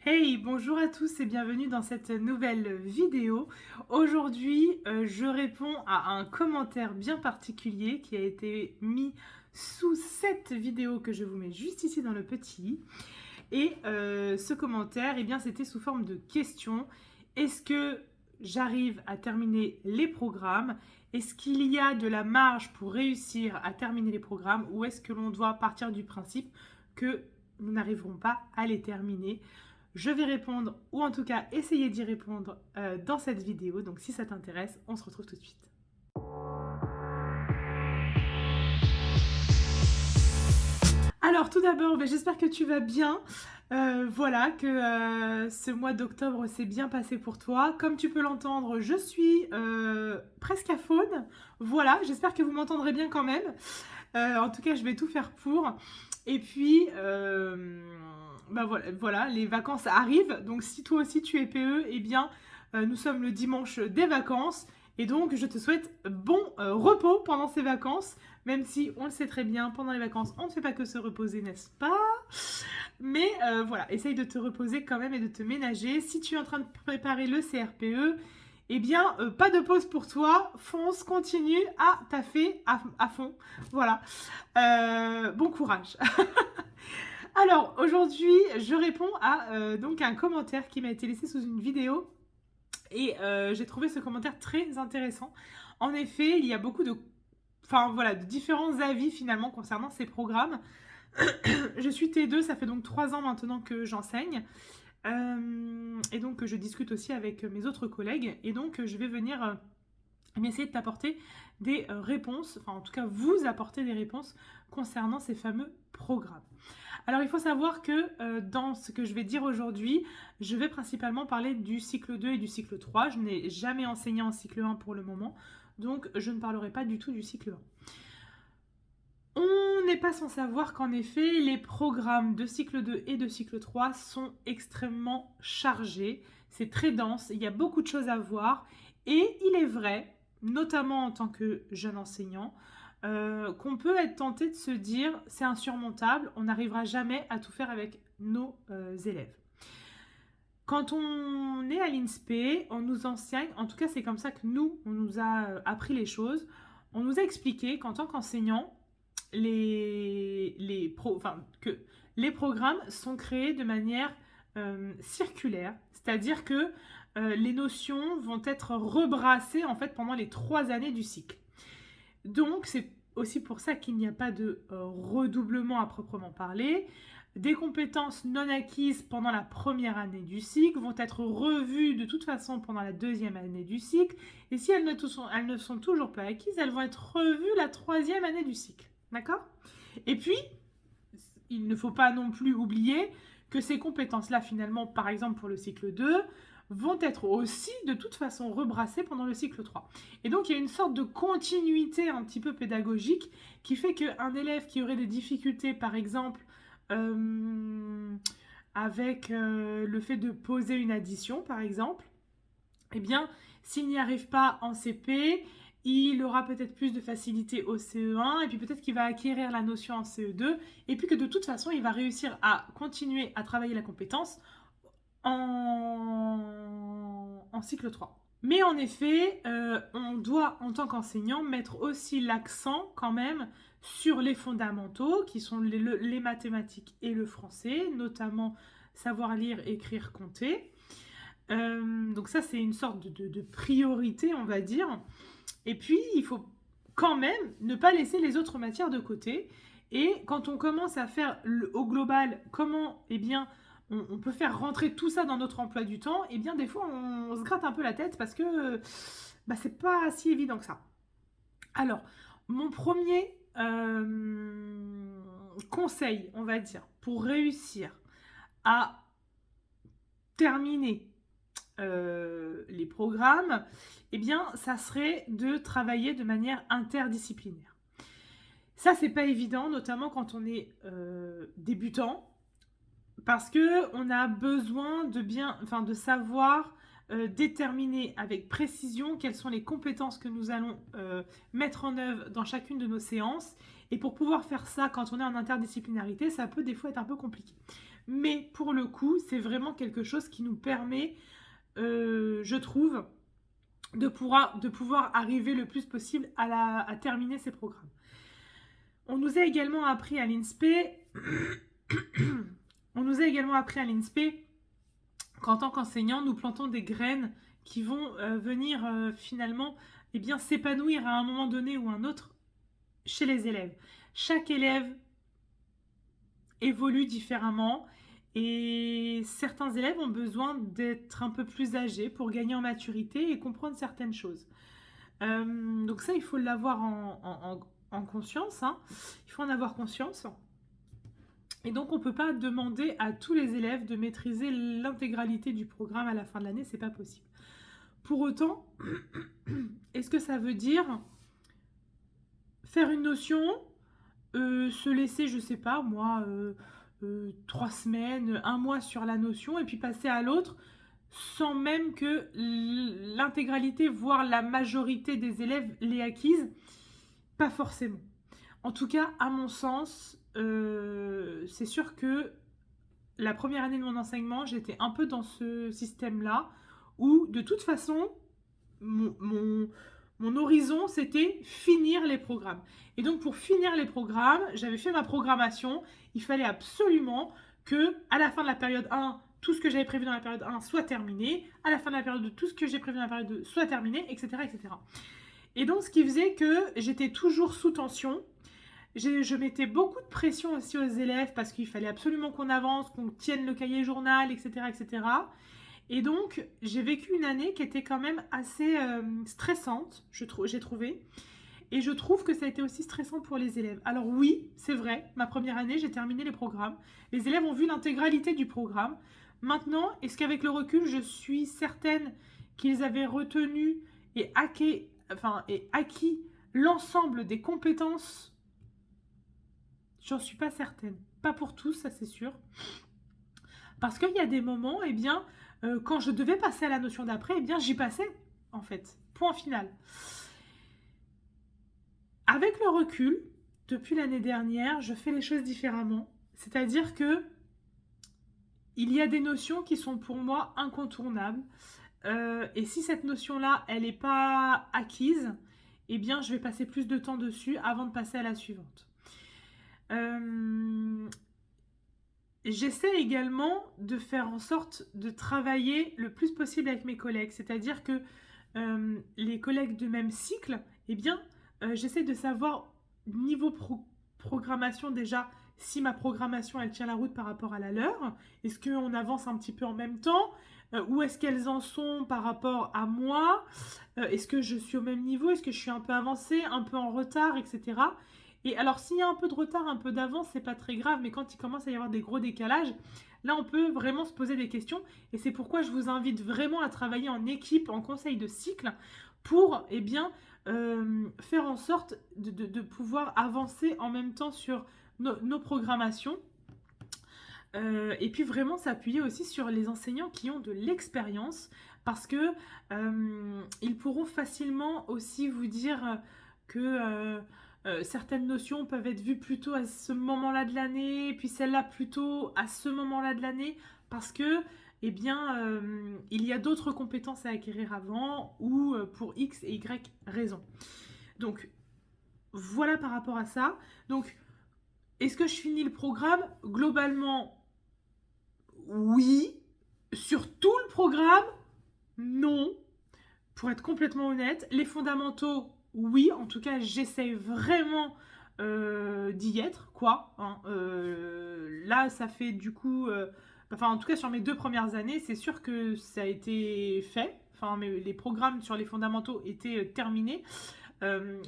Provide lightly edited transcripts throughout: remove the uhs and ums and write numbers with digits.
Hey, bonjour à tous et bienvenue dans cette nouvelle vidéo. Aujourd'hui, je réponds à un commentaire bien particulier qui a été mis sous cette vidéo que je vous mets juste ici dans le petit i. Et ce commentaire, eh bien, c'était sous forme de question. Est-ce que j'arrive à terminer les programmes? Est-ce qu'il y a de la marge pour réussir à terminer les programmes ou est-ce que l'on doit partir du principe que nous n'arriverons pas à les terminer? Je vais répondre, ou en tout cas essayer d'y répondre dans cette vidéo. Donc si ça t'intéresse, on se retrouve tout de suite. Alors tout d'abord, j'espère que tu vas bien. Voilà, que ce mois d'octobre s'est bien passé pour toi. Comme tu peux l'entendre, je suis presque à faune. Voilà, j'espère que vous m'entendrez bien quand même. En tout cas, je vais tout faire pour. Et puis, voilà, les vacances arrivent. Donc, si toi aussi tu es PE, eh bien, nous sommes le dimanche des vacances. Et donc, je te souhaite bon repos pendant ces vacances. Même si, on le sait très bien, pendant les vacances, on ne fait pas que se reposer, n'est-ce pas? Mais voilà, essaye de te reposer quand même et de te ménager. Si tu es en train de préparer le CRPE, eh bien, pas de pause pour toi. Fonce, continue à taffer à fond. Voilà. Bon courage. Alors, aujourd'hui, je réponds à donc un commentaire qui m'a été laissé sous une vidéo. Et j'ai trouvé ce commentaire très intéressant. En effet, il y a beaucoup de différents avis finalement concernant ces programmes. Je suis T2, ça fait donc 3 ans maintenant que j'enseigne. Et donc je discute aussi avec mes autres collègues. Et donc je vais venir essayer de t'apporter des réponses, enfin en tout cas vous apporter des réponses concernant ces fameux programmes. Alors il faut savoir que dans ce que je vais dire aujourd'hui, je vais principalement parler du cycle 2 et du cycle 3. Je n'ai jamais enseigné en cycle 1 pour le moment, donc je ne parlerai pas du tout du cycle 1. On n'est pas sans savoir qu'en effet, les programmes de cycle 2 et de cycle 3 sont extrêmement chargés. C'est très dense, il y a beaucoup de choses à voir. Et il est vrai, notamment en tant que jeune enseignant, qu'on peut être tenté de se dire c'est insurmontable, on n'arrivera jamais à tout faire avec nos élèves. Quand on est à l'INSPE, on nous enseigne, en tout cas c'est comme ça que nous, on nous a appris les choses, on nous a expliqué qu'en tant qu'enseignant, que les programmes sont créés de manière circulaire, c'est-à-dire que les notions vont être rebrassées en fait pendant les 3 années du cycle. Donc c'est aussi pour ça qu'il n'y a pas de redoublement à proprement parler. Des compétences non acquises pendant la première année du cycle vont être revues de toute façon pendant la deuxième année du cycle. Et si elles ne sont toujours pas acquises, elles vont être revues la 3e année du cycle. D'accord? Et puis, il ne faut pas non plus oublier que ces compétences-là, finalement, par exemple pour le cycle 2, vont être aussi de toute façon rebrassées pendant le cycle 3. Et donc il y a une sorte de continuité un petit peu pédagogique qui fait qu'un élève qui aurait des difficultés, par exemple, avec le fait de poser une addition, par exemple, eh bien, s'il n'y arrive pas en CP, il aura peut-être plus de facilité au CE1, et puis peut-être qu'il va acquérir la notion en CE2, et puis que de toute façon, il va réussir à continuer à travailler la compétence en cycle 3. Mais en effet, on doit, en tant qu'enseignant, mettre aussi l'accent quand même sur les fondamentaux, qui sont les mathématiques et le français, notamment savoir lire, écrire, compter. Donc ça, c'est une sorte de priorité, on va dire. Et puis, il faut quand même ne pas laisser les autres matières de côté. Et quand on commence à faire au global comment, eh bien, on peut faire rentrer tout ça dans notre emploi du temps, et bien des fois on se gratte un peu la tête parce que c'est pas si évident que ça. Alors, mon premier conseil, on va dire, pour réussir à terminer les programmes, eh bien, ça serait de travailler de manière interdisciplinaire. Ça, c'est pas évident, notamment quand on est débutant, parce que on a besoin de savoir déterminer avec précision quelles sont les compétences que nous allons mettre en œuvre dans chacune de nos séances. Et pour pouvoir faire ça, quand on est en interdisciplinarité, ça peut des fois être un peu compliqué. Mais pour le coup, c'est vraiment quelque chose qui nous permet, je trouve, de pouvoir arriver le plus possible à terminer ces programmes. On nous a également appris à l'INSPE, on nous a également appris à l'INSPE qu'en tant qu'enseignant, nous plantons des graines qui vont venir finalement eh bien, s'épanouir à un moment donné ou un autre chez les élèves. Chaque élève évolue différemment et certains élèves ont besoin d'être un peu plus âgés pour gagner en maturité et comprendre certaines choses. Donc ça, il faut l'avoir en conscience, hein. Il faut en avoir conscience. Et donc, on ne peut pas demander à tous les élèves de maîtriser l'intégralité du programme à la fin de l'année, c'est pas possible. Pour autant, est-ce que ça veut dire faire une notion, se laisser, je sais pas, moi, 3 semaines, 1 mois sur la notion, et puis passer à l'autre, sans même que l'intégralité, voire la majorité des élèves l'ait acquise? Pas forcément. En tout cas, à mon sens, c'est sûr que la première année de mon enseignement, j'étais un peu dans ce système-là, où de toute façon, mon horizon, c'était finir les programmes. Et donc, pour finir les programmes, j'avais fait ma programmation. Il fallait absolument que, à la fin de la période 1, tout ce que j'avais prévu dans la période 1 soit terminé. À la fin de la période 2, tout ce que j'ai prévu dans la période 2 soit terminé, etc., etc. Et donc, ce qui faisait que j'étais toujours sous tension. Je mettais beaucoup de pression aussi aux élèves parce qu'il fallait absolument qu'on avance, qu'on tienne le cahier journal, etc., etc. Et donc, j'ai vécu une année qui était quand même assez stressante, j'ai trouvé. Et je trouve que ça a été aussi stressant pour les élèves. Alors oui, c'est vrai, ma première année, j'ai terminé les programmes. Les élèves ont vu l'intégralité du programme. Maintenant, est-ce qu'avec le recul, je suis certaine qu'ils avaient retenu et acquis l'ensemble des compétences? J'en suis pas certaine. Pas pour tous, ça c'est sûr. Parce qu'il y a des moments, eh bien, quand je devais passer à la notion d'après, eh bien, j'y passais, en fait. Point final. Avec le recul, depuis l'année dernière, je fais les choses différemment. C'est-à-dire que il y a des notions qui sont pour moi incontournables. Et si cette notion-là, elle n'est pas acquise, eh bien, je vais passer plus de temps dessus avant de passer à la suivante. J'essaie également de faire en sorte de travailler le plus possible avec mes collègues. C'est-à-dire que les collègues de même cycle, eh bien, j'essaie de savoir niveau programmation déjà, si ma programmation elle tient la route par rapport à la leur. Est-ce qu'on avance un petit peu en même temps? Où est-ce qu'elles en sont par rapport à moi? Est-ce que je suis au même niveau? Est-ce que je suis un peu avancée, un peu en retard, etc. Et alors, s'il y a un peu de retard, un peu d'avance, c'est pas très grave, mais quand il commence à y avoir des gros décalages, là, on peut vraiment se poser des questions. Et c'est pourquoi je vous invite vraiment à travailler en équipe, en conseil de cycle, pour, eh bien, faire en sorte de pouvoir avancer en même temps sur nos programmations. Et puis vraiment s'appuyer aussi sur les enseignants qui ont de l'expérience, parce que ils pourront facilement aussi vous dire que certaines notions peuvent être vues plutôt à ce moment-là de l'année, puis celle-là plutôt à ce moment-là de l'année, parce que eh bien, il y a d'autres compétences à acquérir avant, ou pour X et Y raisons. Donc, voilà par rapport à ça. Donc, est-ce que je finis le programme? Globalement, oui. Sur tout le programme, non. Pour être complètement honnête, les fondamentaux, oui. En tout cas, j'essaie vraiment d'y être, quoi. Hein. Là, ça fait du coup... enfin, en tout cas, sur mes 2 premières années, c'est sûr que ça a été fait. Enfin, les programmes sur les fondamentaux étaient terminés.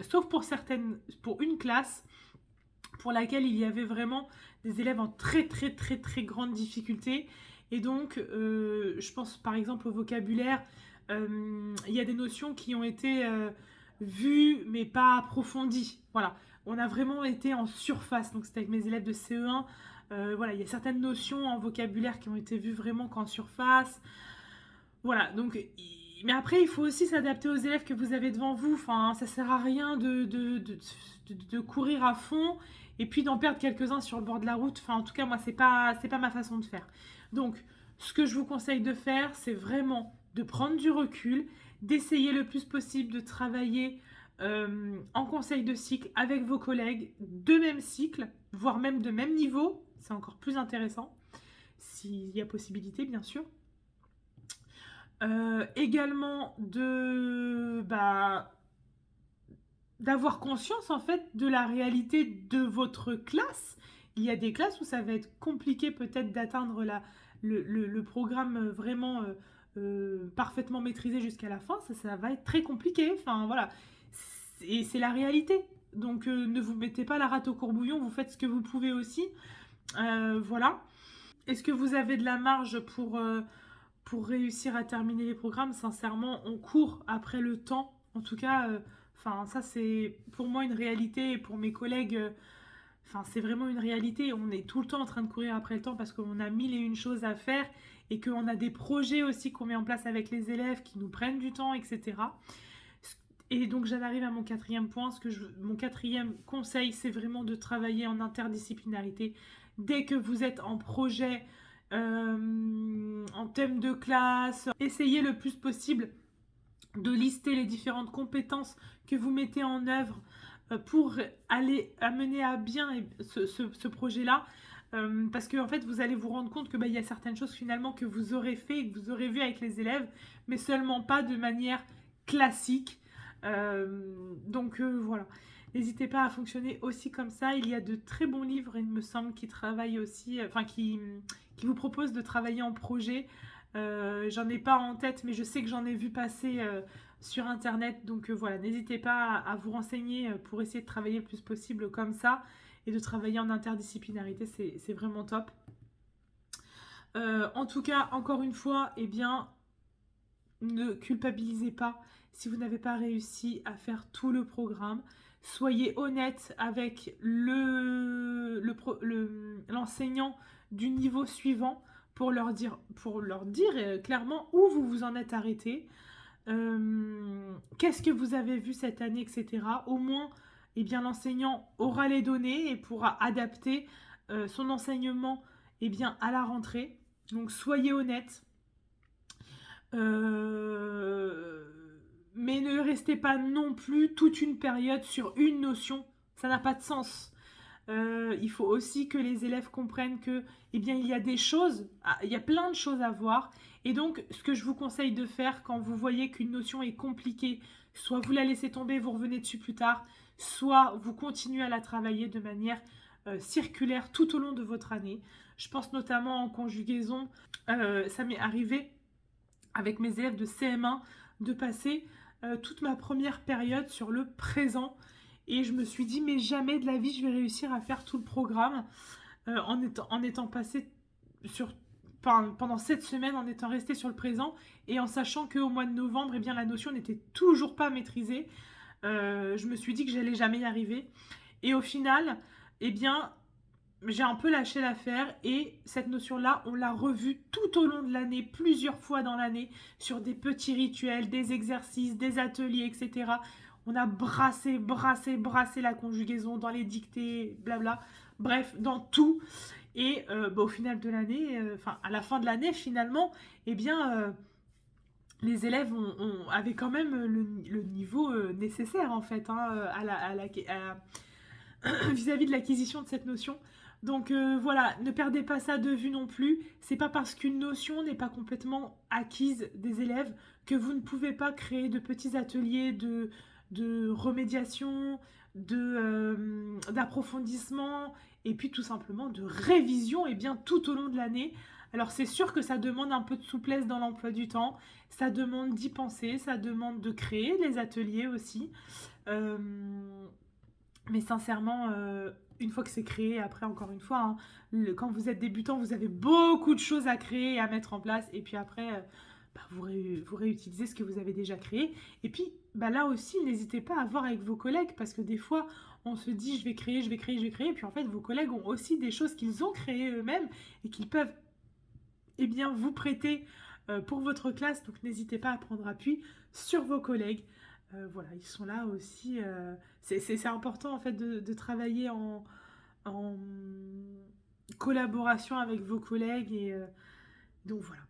Sauf pour une classe pour laquelle il y avait vraiment des élèves en très très très très grande difficulté. Et donc, je pense par exemple au vocabulaire. Il y a des notions qui ont été vues mais pas approfondies. Voilà, on a vraiment été en surface. Donc c'était avec mes élèves de CE1. Voilà, il y a certaines notions en vocabulaire qui ont été vues vraiment qu'en surface. Voilà, donc Mais après, il faut aussi s'adapter aux élèves que vous avez devant vous. Enfin, ça sert à rien de courir à fond et puis d'en perdre quelques-uns sur le bord de la route. Enfin, en tout cas, moi, c'est pas ma façon de faire. Donc, ce que je vous conseille de faire, c'est vraiment de prendre du recul, d'essayer le plus possible de travailler en conseil de cycle avec vos collègues de même cycle, voire même de même niveau. C'est encore plus intéressant, s'il y a possibilité, bien sûr. Également d'avoir conscience en fait de la réalité de votre classe. Il y a des classes où ça va être compliqué peut-être d'atteindre le programme vraiment parfaitement maîtrisé jusqu'à la fin. Ça va être très compliqué. Enfin voilà, et c'est la réalité. Donc ne vous mettez pas la rate au courbouillon, vous faites ce que vous pouvez aussi. Voilà. Est-ce que vous avez de la marge pour réussir à terminer les programmes? Sincèrement, on court après le temps. En tout cas, ça c'est pour moi une réalité et pour mes collègues, c'est vraiment une réalité. On est tout le temps en train de courir après le temps parce qu'on a mille et une choses à faire et qu'on a des projets aussi qu'on met en place avec les élèves qui nous prennent du temps, etc. Et donc j'en arrive à mon quatrième point. Mon quatrième conseil, c'est vraiment de travailler en interdisciplinarité. Dès que vous êtes en projet, en thème de classe, essayez le plus possible de lister les différentes compétences que vous mettez en œuvre pour aller amener à bien ce projet-là. Parce que en fait, vous allez vous rendre compte que il y a certaines choses finalement que vous aurez fait et que vous aurez vu avec les élèves, mais seulement pas de manière classique. Voilà. N'hésitez pas à fonctionner aussi comme ça. Il y a de très bons livres, il me semble, qui travaillent aussi, qui vous proposent de travailler en projet. J'en ai pas en tête, mais je sais que j'en ai vu passer sur internet. Donc voilà, n'hésitez pas à vous renseigner pour essayer de travailler le plus possible comme ça et de travailler en interdisciplinarité. C'est vraiment top. En tout cas, encore une fois, ne culpabilisez pas si vous n'avez pas réussi à faire tout le programme. Soyez honnête avec l'enseignant du niveau suivant pour leur dire clairement où vous vous en êtes arrêté, qu'est-ce que vous avez vu cette année, etc. Au moins, l'enseignant aura les données et pourra adapter son enseignement à la rentrée. Donc soyez honnête. Mais ne restez pas non plus toute une période sur une notion, ça n'a pas de sens. Il faut aussi que les élèves comprennent que, il y a des choses, il y a plein de choses à voir. Et donc, ce que je vous conseille de faire quand vous voyez qu'une notion est compliquée, soit vous la laissez tomber, vous revenez dessus plus tard, soit vous continuez à la travailler de manière circulaire tout au long de votre année. Je pense notamment en conjugaison. Ça m'est arrivé avec mes élèves de CM1 de passer toute ma première période sur le présent. Et je me suis dit, mais jamais de la vie, je vais réussir à faire tout le programme en étant passé pendant 7 semaines, en étant resté sur le présent et en sachant qu'au mois de novembre, la notion n'était toujours pas maîtrisée. Je me suis dit que j'allais jamais y arriver. Et au final, j'ai un peu lâché l'affaire et cette notion-là, on l'a revue tout au long de l'année, plusieurs fois dans l'année, sur des petits rituels, des exercices, des ateliers, etc. On a brassé la conjugaison dans les dictées, blabla. Bref, dans tout. Et au final de l'année, à la fin de l'année, finalement, les élèves avaient quand même le niveau nécessaire, en fait, vis-à-vis de l'acquisition de cette notion. Donc voilà, ne perdez pas ça de vue non plus. C'est pas parce qu'une notion n'est pas complètement acquise des élèves que vous ne pouvez pas créer de petits ateliers de remédiation, d'approfondissement et puis tout simplement de révision tout au long de l'année. Alors c'est sûr que ça demande un peu de souplesse dans l'emploi du temps, ça demande d'y penser, ça demande de créer les ateliers aussi. Mais sincèrement, une fois que c'est créé, après encore une fois, quand vous êtes débutant, vous avez beaucoup de choses à créer et à mettre en place. Et puis après, vous réutilisez ce que vous avez déjà créé. Et puis là aussi, n'hésitez pas à voir avec vos collègues parce que des fois, on se dit je vais créer. Et puis en fait, vos collègues ont aussi des choses qu'ils ont créées eux-mêmes et qu'ils peuvent vous prêter pour votre classe. Donc n'hésitez pas à prendre appui sur vos collègues. Voilà, ils sont là aussi. C'est important en fait de travailler en collaboration avec vos collègues. Et donc voilà.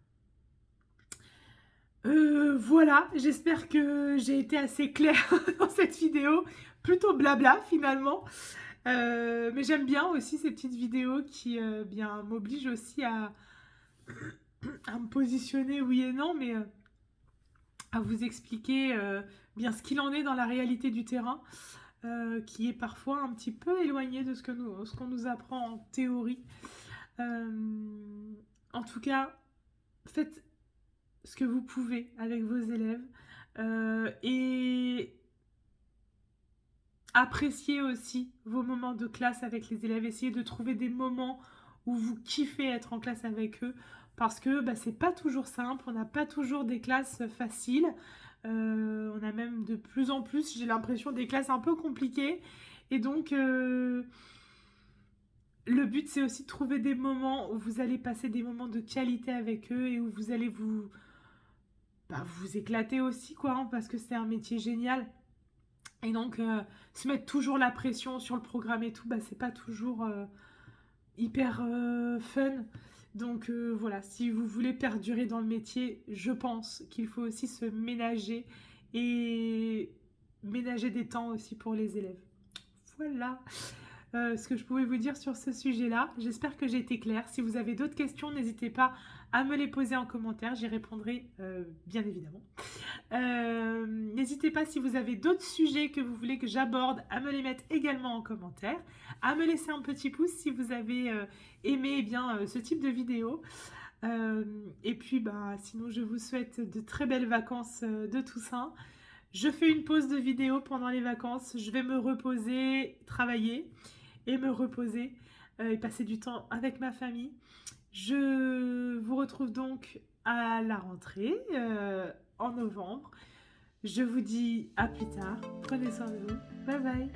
Voilà, j'espère que j'ai été assez claire dans cette vidéo. Plutôt blabla finalement. Mais j'aime bien aussi ces petites vidéos qui bien m'obligent aussi à me positionner oui et non, mais à vous expliquer bien ce qu'il en est dans la réalité du terrain, qui est parfois un petit peu éloigné de ce qu'on nous apprend en théorie. En tout cas, faites ce que vous pouvez avec vos élèves et appréciez aussi vos moments de classe avec les élèves. Essayez de trouver des moments où vous kiffez être en classe avec eux, parce que c'est pas toujours simple, on n'a pas toujours des classes faciles. On a même de plus en plus, j'ai l'impression, des classes un peu compliquées. Et donc, le but, c'est aussi de trouver des moments où vous allez passer des moments de qualité avec eux et où vous allez vous éclater aussi, quoi, hein, parce que c'est un métier génial. Et donc, se mettre toujours la pression sur le programme et tout, c'est pas toujours hyper fun. Donc voilà, si vous voulez perdurer dans le métier, je pense qu'il faut aussi se ménager et ménager des temps aussi pour les élèves. Voilà ce que je pouvais vous dire sur ce sujet-là. J'espère que j'ai été claire. Si vous avez d'autres questions, n'hésitez pas à me les poser en commentaire. J'y répondrai bien évidemment. N'hésitez pas, si vous avez d'autres sujets que vous voulez que j'aborde, à me les mettre également en commentaire, à me laisser un petit pouce si vous avez aimé ce type de vidéo. Et puis sinon je vous souhaite de très belles vacances de Toussaint. Je fais une pause de vidéo pendant les vacances, je vais me reposer, travailler et me reposer et passer du temps avec ma famille. Je vous retrouve donc à la rentrée en novembre. Je vous dis à plus tard. Prenez soin de vous. Bye bye.